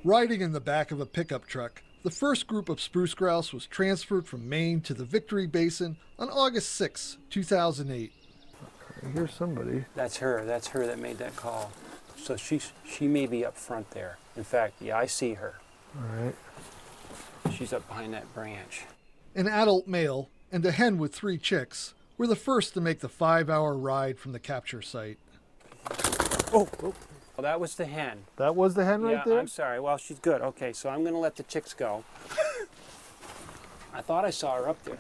Riding in the back of a pickup truck, the first group of spruce grouse was transferred from Maine to the Victory Basin on August 6, 2008. I hear somebody. That's her that made that call. So she may be up front there. In fact, yeah, I see her. All right. She's up behind that branch. An adult male and a hen with 3 chicks were the first to make the 5-hour ride from the capture site. Oh, well, that was the hen. That was the hen right there? I'm sorry. Well, she's good. Okay, so I'm going to let the chicks go. I thought I saw her up there.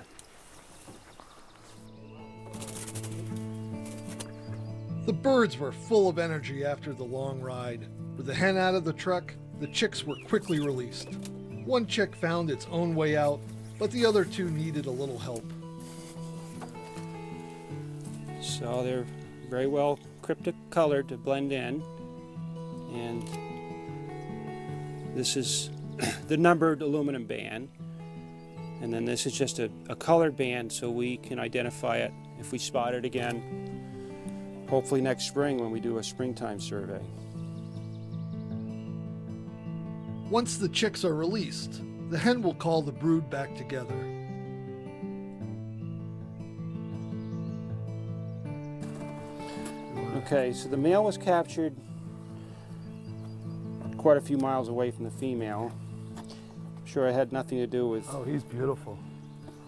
The birds were full of energy after the long ride. With the hen out of the truck, the chicks were quickly released. One chick found its own way out, but the other 2 needed a little help. So they're very well cryptic colored to blend in. And this is the numbered aluminum band. And then this is just a colored band so we can identify it if we spot it again, hopefully next spring when we do a springtime survey. Once the chicks are released, the hen will call the brood back together. Okay, so the male was captured quite a few miles away from the female. I'm sure it had nothing to do with... Oh, he's beautiful.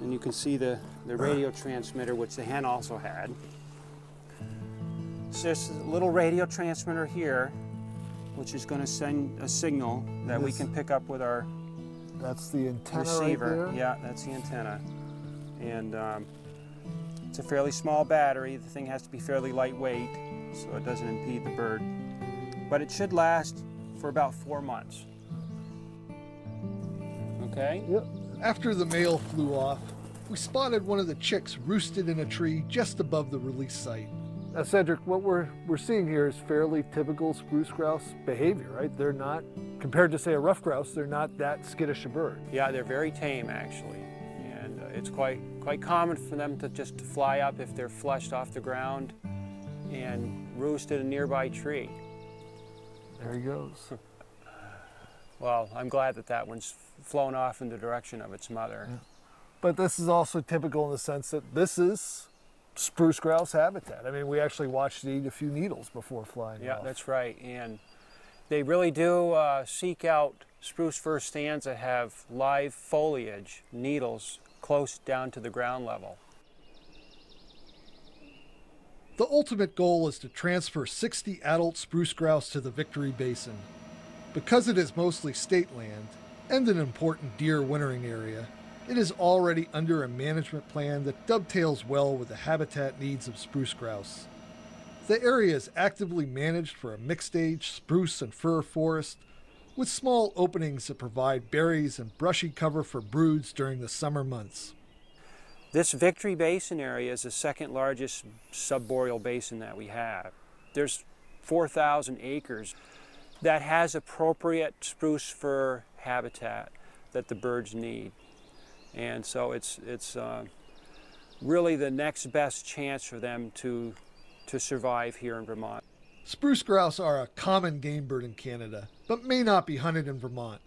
And you can see the radio transmitter, which the hen also had. So there's a little radio transmitter here, which is going to send a signal that we can pick up with our That's the antenna receiver. right there? Yeah, that's the antenna. And it's a fairly small battery. The thing has to be fairly lightweight so it doesn't impede the bird. But it should last for about 4 months. Okay? Yep. After the male flew off, we spotted one of the chicks roosted in a tree just above the release site. Now, Cedric, what we're seeing here is fairly typical spruce grouse behavior, right? They're not, compared to, say, a ruffed grouse, they're not that skittish a bird. Yeah, they're very tame, actually. And it's quite common for them to just fly up if they're flushed off the ground and roost at a nearby tree. There he goes. Well, I'm glad that that one's flown off in the direction of its mother. Yeah. But this is also typical in the sense that this is spruce grouse habitat. I mean, we actually watched it eat a few needles before flying off. Yeah, that's right. And they really do seek out spruce fir stands that have live foliage, needles, close down to the ground level. The ultimate goal is to transfer 60 adult spruce grouse to the Victory Basin. Because it is mostly state land and an important deer wintering area, it is already under a management plan that dovetails well with the habitat needs of spruce grouse. The area is actively managed for a mixed-age spruce and fir forest, with small openings that provide berries and brushy cover for broods during the summer months. This Victory Basin area is the second largest subboreal basin that we have. There's 4,000 acres that has appropriate spruce fir habitat that the birds need. And so it's really the next best chance for them to survive here in Vermont. Spruce grouse are a common game bird in Canada, but may not be hunted in Vermont.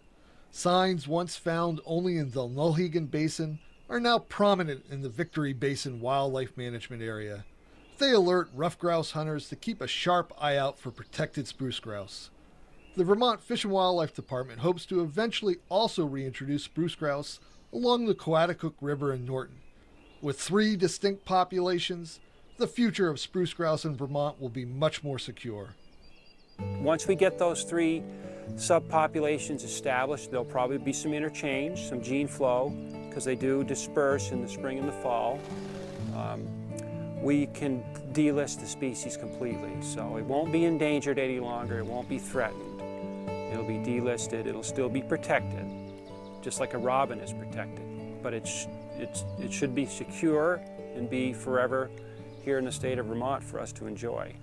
Signs once found only in the Nulhegan Basin are now prominent in the Victory Basin Wildlife Management Area. They alert ruffed grouse hunters to keep a sharp eye out for protected spruce grouse. The Vermont Fish and Wildlife Department hopes to eventually also reintroduce spruce grouse along the Coaticook River in Norton. With 3 distinct populations, the future of spruce grouse in Vermont will be much more secure. Once we get those 3 subpopulations established, there'll probably be some interchange, some gene flow, because they do disperse in the spring and the fall. We can delist the species completely, so it won't be endangered any longer, it won't be threatened. It'll be delisted, it'll still be protected, just like a robin is protected. But it should be secure and be forever here in the state of Vermont for us to enjoy.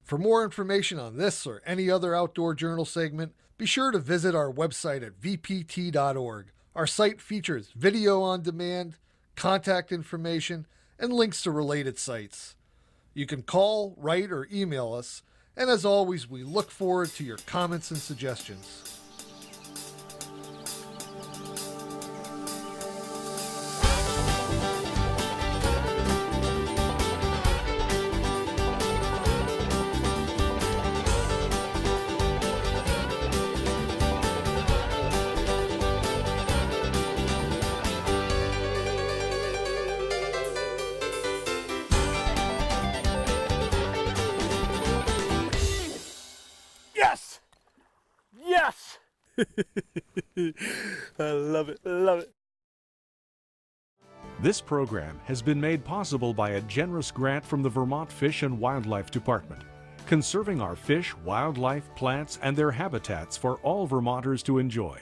For more information on this or any other Outdoor Journal segment, be sure to visit our website at vpt.org. Our site features video on demand, contact information, and links to related sites. You can call, write, or email us And as always, we look forward to your comments and suggestions. Yes! Yes! I love it, love it. This program has been made possible by a generous grant from the Vermont Fish and Wildlife Department, conserving our fish, wildlife, plants, and their habitats for all Vermonters to enjoy.